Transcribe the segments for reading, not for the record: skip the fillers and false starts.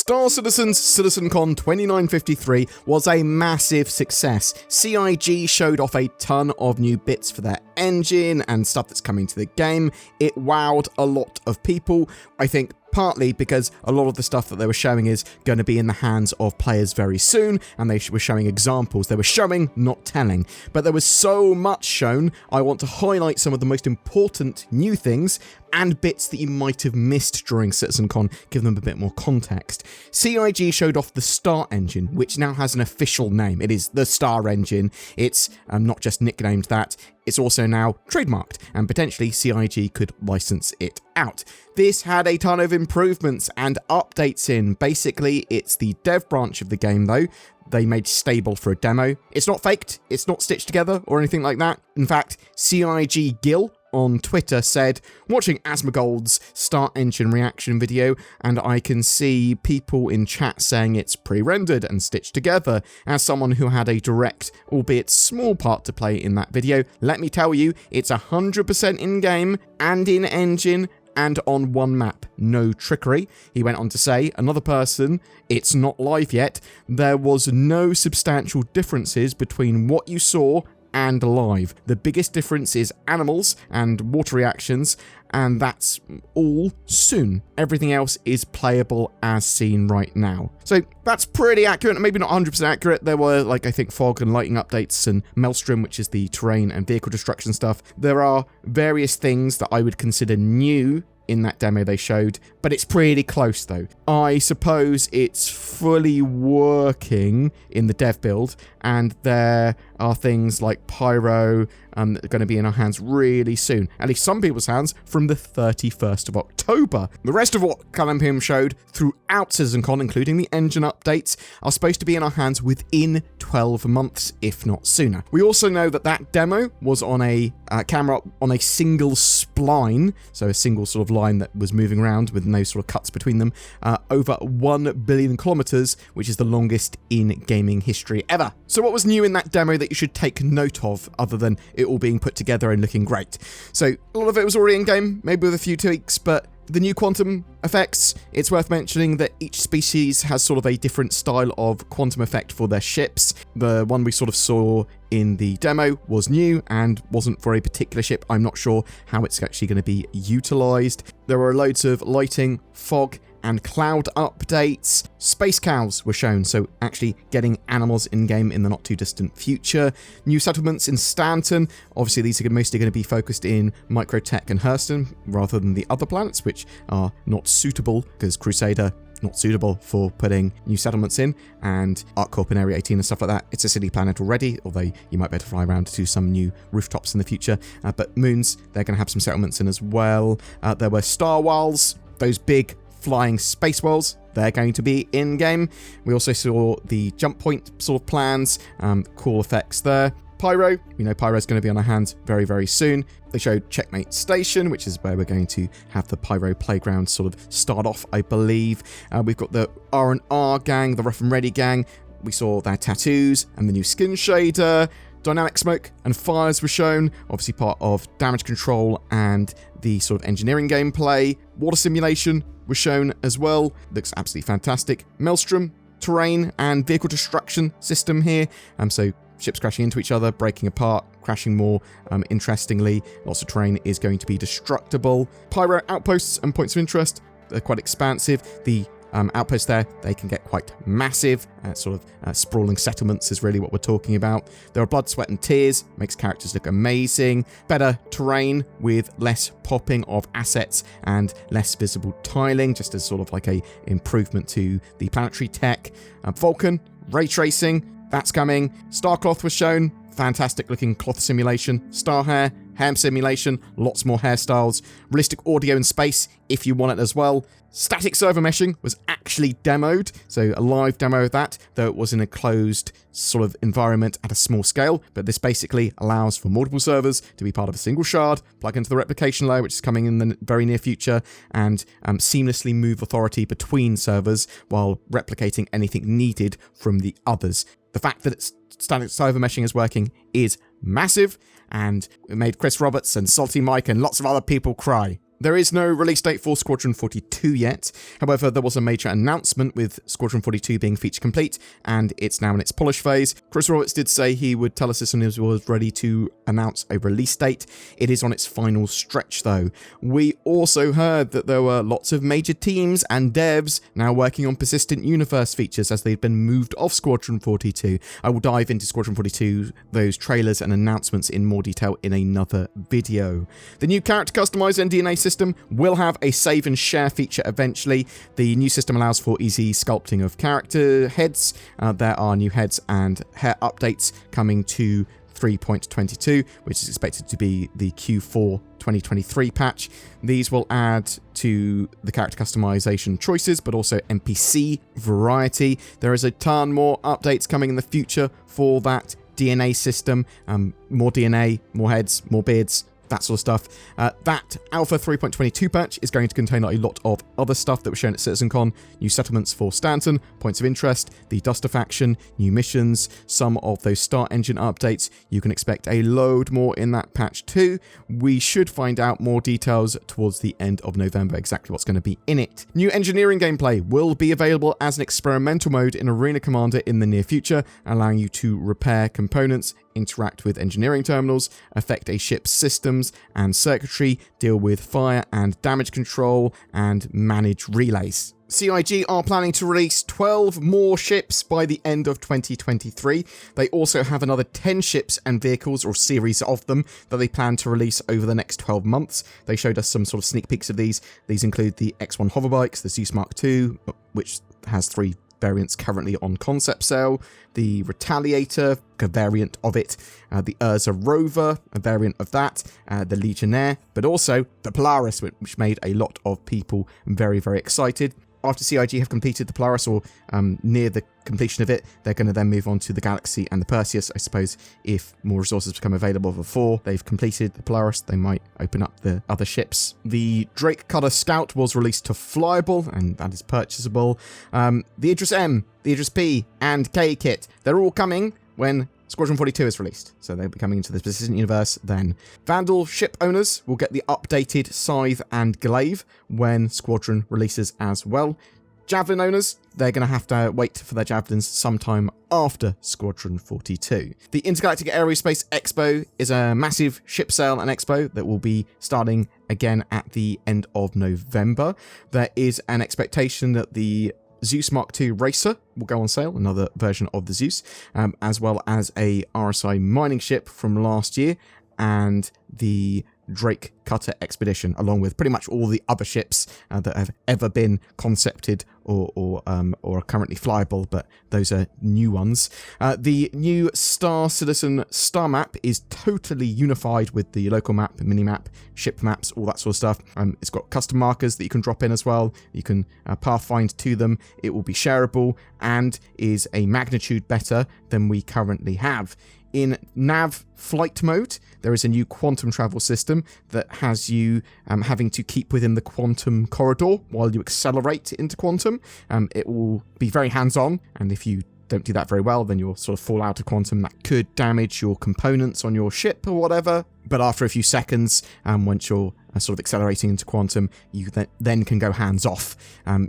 Star Citizen's CitizenCon 2953 was a massive success. CIG showed off a ton of new bits for their engine and stuff that's coming to the game. It wowed a lot of people, I think partly because a lot of the stuff that they were showing is going to be in the hands of players very soon, and they were showing examples. They were showing, not telling. But there was so much shown, I want to highlight some of the most important new things and bits that you might have missed during CitizenCon, give them a bit more context. CIG showed off the StarEngine, which now has an official name. It is the StarEngine. It's not just nicknamed that, it's also now trademarked, and potentially CIG could license it out. This had a ton of improvements and updates in. Basically, it's the dev branch of the game, though. They made stable for a demo. It's not faked, it's not stitched together or anything like that. In fact, CIG Gil on Twitter said, watching Asmongold's StarEngine reaction video, and I can see people in chat saying it's pre-rendered and stitched together. As someone who had a direct, albeit small part to play in that video, let me tell you, it's 100% in-game and in-engine and on one map. No trickery. He went on to say, another person, it's not live yet. There was no substantial differences between what you saw and live. The biggest difference is animals and water reactions, and that's all soon. Everything else is playable as seen right now. So that's pretty accurate, maybe not 100% accurate. There were, I think, fog and lighting updates and Maelstrom, which is the terrain and vehicle destruction stuff. There are various things that I would consider new in that demo they showed, but it's pretty close though. I suppose it's fully working in the dev build, and there are things like Pyro that are going to be in our hands really soon. At least some people's hands from the 31st of October. The rest of what Cloud Imperium showed throughout CitizenCon, including the engine updates, are supposed to be in our hands within 12 months, if not sooner. We also know that that demo was on a camera on a single spline, so a single sort of line that was moving around with no sort of cuts between them, over 1 billion kilometers, which is the longest in gaming history ever. So what was new in that demo that you should take note of, other than it all being put together and looking great? So a lot of it was already in game, maybe with a few tweaks, but the new quantum effects, it's worth mentioning that each species has sort of a different style of quantum effect for their ships. The one we sort of saw in the demo was new and wasn't for a particular ship. I'm not sure how it's actually going to be utilized. There were loads of lighting, fog, and cloud updates. Space cows were shown, so actually getting animals in-game in the not-too-distant future. New settlements in Stanton. Obviously, these are mostly going to be focused in Microtech and Hurston, rather than the other planets, which are not suitable, because Crusader, not suitable for putting new settlements in, and ArcCorp and Area 18 and stuff like that. It's a city planet already, although you might be able to fly around to some new rooftops in the future. But moons, they're going to have some settlements in as well. There were Star Walls, those big flying space worlds, they're going to be in-game. We also saw the jump point sort of plans, cool effects there. Pyro, we know Pyro's going to be on our hands very, very soon. They showed Checkmate Station, which is where we're going to have the Pyro Playground sort of start off, I believe. We've got the R&R gang, the Rough and Ready gang. We saw their tattoos and the new skin shader. Dynamic smoke and fires were shown, obviously part of damage control and the sort of engineering gameplay. Water simulation was shown as well. Looks absolutely fantastic. Maelstrom, terrain, and vehicle destruction system here. So ships crashing into each other, breaking apart, crashing more. Interestingly, lots of terrain is going to be destructible. Pyro outposts and points of interest, they're quite expansive. The outposts there, they can get quite massive. Sprawling settlements is really what we're talking about. There are blood, sweat, and tears. Makes characters look amazing. Better terrain with less popping of assets and less visible tiling, just as sort of like a improvement to the planetary tech. Vulcan, ray tracing, that's coming. Starcloth was shown. Fantastic looking cloth simulation. Star hair, ham simulation, lots more hairstyles. Realistic audio in space, if you want it as well. Static server meshing was actually demoed, so a live demo of that, though it was in a closed sort of environment at a small scale. But this basically allows for multiple servers to be part of a single shard, plug into the replication layer, which is coming in the very near future, and seamlessly move authority between servers while replicating anything needed from the others. The fact that static server meshing is working is massive, and it made Chris Roberts and Salty Mike and lots of other people cry. There is no release date for Squadron 42 yet. However, there was a major announcement with Squadron 42 being feature complete, and it's now in its polish phase. Chris Roberts did say he would tell us as soon as he was ready to announce a release date. It is on its final stretch, though. We also heard that there were lots of major teams and devs now working on persistent universe features as they've been moved off Squadron 42. I will dive into Squadron 42, those trailers and announcements in more detail in another video. The new character customized DNA system will have a save and share feature eventually. The new system allows for easy sculpting of character heads. There are new heads and hair updates coming to 3.22, which is expected to be the Q4 2023 patch. These will add to the character customization choices, but also NPC variety. There is a ton more updates coming in the future for that DNA system. More DNA, more heads, more beards, that sort of stuff. That Alpha 3.22 patch is going to contain a lot of other stuff that was shown at CitizenCon. New settlements for Stanton, points of interest, the Duster faction, new missions, some of those StarEngine updates. You can expect a load more in that patch too. We should find out more details towards the end of November, exactly what's going to be in it. New engineering gameplay will be available as an experimental mode in Arena Commander in the near future, allowing you to repair components, interact with engineering terminals, affect a ship's systems and circuitry, deal with fire and damage control, and manage relays. CIG are planning to release 12 more ships by the end of 2023. They also have another 10 ships and vehicles, or series of them, that they plan to release over the next 12 months. They showed us some sort of sneak peeks of these. These include the X1 hoverbikes, the Zeus Mark II, which has 3 variants currently on concept sale, the Retaliator, a variant of it, the Urza Rover, a variant of that, the Legionnaire, but also the Polaris, which made a lot of people very, very excited. After CIG have completed the Polaris, or near the completion of it, they're going to then move on to the Galaxy and the Perseus. I suppose if more resources become available before they've completed the Polaris, they might open up the other ships. The Drake Cutter Scout was released to Flyable, and that is purchasable. The Idris M, the Idris P, and K kit, they're all coming when Squadron 42 is released, so they'll be coming into the persistent universe then. Vandal ship owners will get the updated Scythe and Glaive when Squadron releases as well. Javelin owners, they're going to have to wait for their Javelins sometime after Squadron 42. The Intergalactic Aerospace Expo is a massive ship sale and expo that will be starting again at the end of November. There is an expectation that the Zeus Mark II Racer will go on sale, another version of the Zeus, as well as a RSI mining ship from last year, and the Drake Cutter Expedition, along with pretty much all the other ships that have ever been concepted or are currently flyable, but those are new ones. The new Star Citizen star map is totally unified with the local map, mini-map, ship maps, all that sort of stuff. It's got custom markers that you can drop in as well. You can pathfind to them. It will be shareable and is a magnitude better than we currently have. In nav flight mode, there is a new quantum travel system that has you having to keep within the quantum corridor while you accelerate into quantum. It will be very hands-on, and if you don't do that very well, then you'll sort of fall out of quantum. That could damage your components on your ship or whatever. But after a few seconds, once you're sort of accelerating into quantum, you then can go hands-off.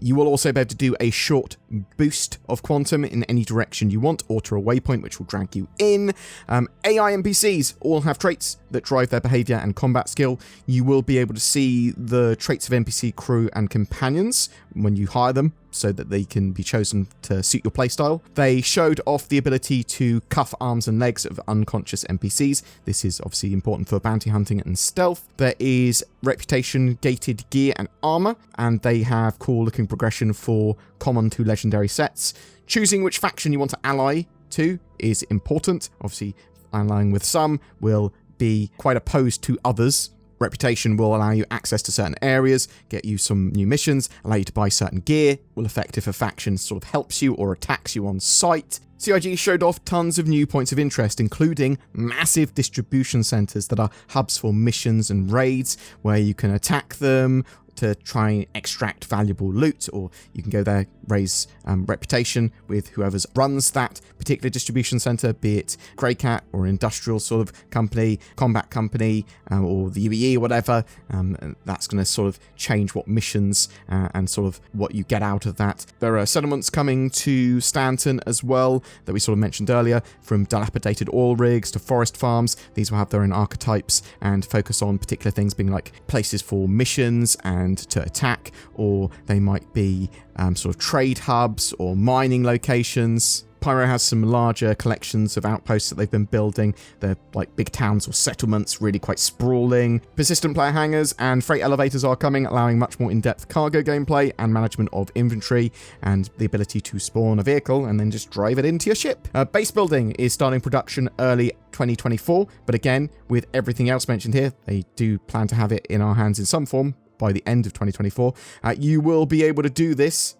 You will also be able to do a short boost of quantum in any direction you want, or to a waypoint, which will drag you in. AI NPCs all have traits that drive their behavior and combat skill. You will be able to see the traits of NPC crew and companions when you hire them, so that they can be chosen to suit your playstyle. They showed off the ability to cuff arms and legs of unconscious NPCs. This is obviously important for bounty hunting and stealth. There is reputation gated gear and armor, and they have cool looking progression for common to legendary sets. Choosing which faction you want to ally to is important. Obviously, allying with some will be quite opposed to others. Reputation will allow you access to certain areas, get you some new missions, allow you to buy certain gear, will affect if a faction sort of helps you or attacks you on sight. CIG showed off tons of new points of interest, including massive distribution centers that are hubs for missions and raids, where you can attack them, to try and extract valuable loot, or you can go there, raise reputation with whoever runs that particular distribution center, be it Grey Cat or industrial sort of company, combat company, or the UEE or whatever. That's going to sort of change what missions and sort of what you get out of that. There are settlements coming to Stanton as well that we sort of mentioned earlier, from dilapidated oil rigs to forest farms. These will have their own archetypes and focus on particular things, being like places for missions and to attack, or they might be sort of trade hubs or mining locations. Pyro has some larger collections of outposts that they've been building. They're like big towns or settlements, really quite sprawling. Persistent player hangars and freight elevators are coming, allowing much more in-depth cargo gameplay and management of inventory, and the ability to spawn a vehicle and then just drive it into your ship. Base building is starting production early 2024, but again, with everything else mentioned here, they do plan to have it in our hands in some form by the end of 2024. You will be able to do this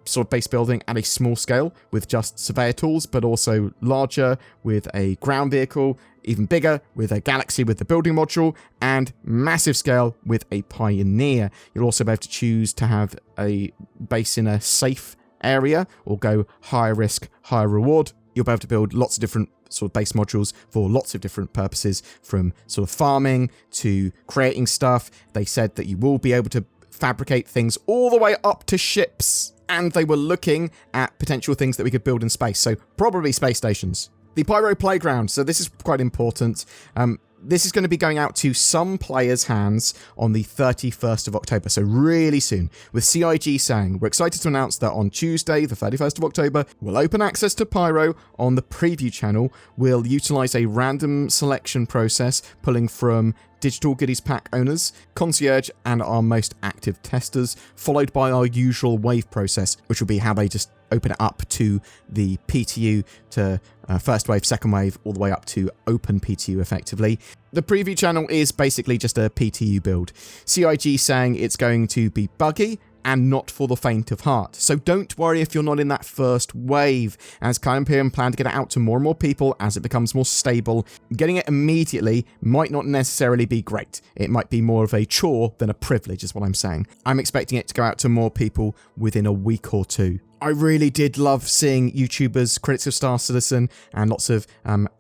sort of base building at a small scale with just surveyor tools, but also larger with a ground vehicle, even bigger with a Galaxy with the building module, and massive scale with a Pioneer. You'll also be able to choose to have a base in a safe area or go higher risk, higher reward. You'll be able to build lots of different sort of base modules for lots of different purposes, from sort of farming to creating stuff. They said that you will be able to fabricate things all the way up to ships, and they were looking at potential things that we could build in space, so probably space stations. The Pyro Playground, so this is quite important. This is going to be going out to some players' hands on the 31st of October, so really soon, with CIG saying, we're excited to announce that on Tuesday, the 31st of October, we'll open access to Pyro on the preview channel. We'll utilize a random selection process, pulling from Digital Goodies Pack owners, concierge, and our most active testers, followed by our usual wave process, which will be how they just open it up to the PTU, to first wave, second wave, all the way up to open PTU effectively. The preview channel is basically just a PTU build. CIG saying it's going to be buggy and not for the faint of heart. So don't worry if you're not in that first wave, as Cloud Imperium plan to get it out to more and more people as it becomes more stable. Getting it immediately might not necessarily be great. It might be more of a chore than a privilege, is what I'm saying. I'm expecting it to go out to more people within a week or two. I really did love seeing YouTubers, critics of Star Citizen, and lots of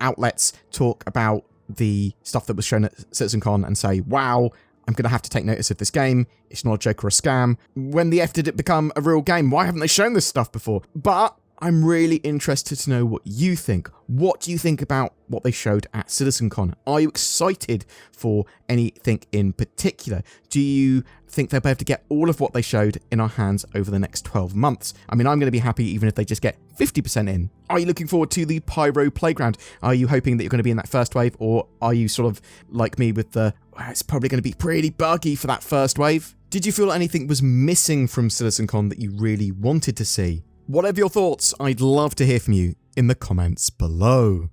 outlets talk about the stuff that was shown at CitizenCon and say, wow, I'm going to have to take notice of this game. It's not a joke or a scam. When the F did it become a real game? Why haven't they shown this stuff before? But I'm really interested to know what you think. What do you think about what they showed at CitizenCon? Are you excited for anything in particular? Do you think they'll be able to get all of what they showed in our hands over the next 12 months? I mean, I'm going to be happy even if they just get 50% in. Are you looking forward to the Pyro Playground? Are you hoping that you're going to be in that first wave, or are you sort of like me with the, it's probably going to be pretty buggy for that first wave? Did you feel anything was missing from CitizenCon that you really wanted to see? Whatever your thoughts, I'd love to hear from you in the comments below.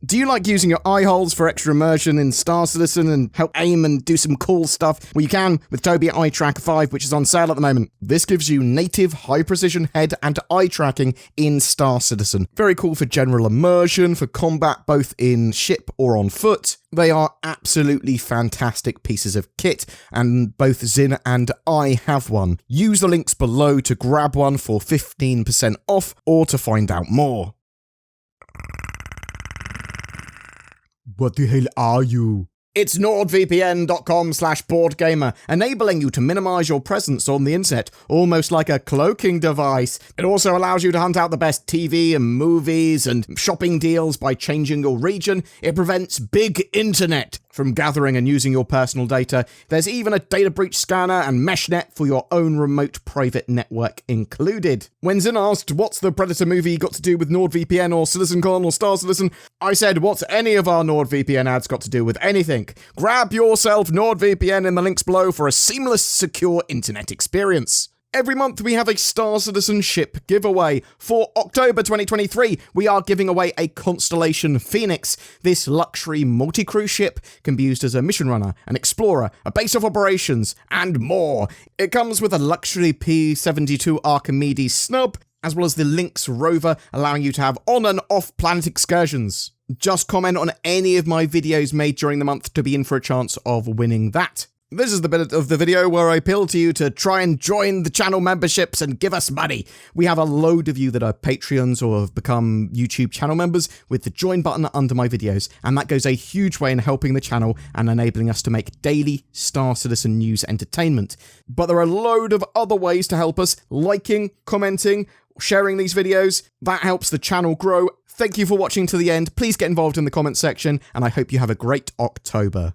Do you like using your eye holes for extra immersion in Star Citizen and help aim and do some cool stuff? Well, you can with Tobii Eye Tracker 5, which is on sale at the moment. This gives you native high-precision head and eye tracking in Star Citizen. Very cool for general immersion, for combat both in ship or on foot. They are absolutely fantastic pieces of kit, and both Zin and I have one. Use the links below to grab one for 15% off or to find out more. What the hell are you? It's nordvpn.com/BoredGamer, enabling you to minimize your presence on the internet, almost like a cloaking device. It also allows you to hunt out the best TV and movies and shopping deals by changing your region. It prevents big internet from gathering and using your personal data. There's even a data breach scanner and meshnet for your own remote private network included. When Zin asked, what's the Predator movie got to do with NordVPN or CitizenCon or Star Citizen, I said, what's any of our NordVPN ads got to do with anything? Grab yourself NordVPN in the links below for a seamless, secure internet experience. Every month we have a Star Citizen ship giveaway. For October 2023, we are giving away a Constellation Phoenix. This luxury multi-crew ship can be used as a mission runner, an explorer, a base of operations, and more. It comes with a luxury P-72 Archimedes snub, as well as the Lynx rover, allowing you to have on and off planet excursions. Just comment on any of my videos made during the month to be in for a chance of winning that. This is the bit of the video where I appeal to you to try and join the channel memberships and give us money. We have a load of you that are Patreons or have become YouTube channel members with the join button under my videos, and that goes a huge way in helping the channel and enabling us to make daily Star Citizen news entertainment. But there are a load of other ways to help us: liking, commenting, sharing these videos. That helps the channel grow. Thank you for watching to the end. Please get involved in the comments section, and I hope you have a great October.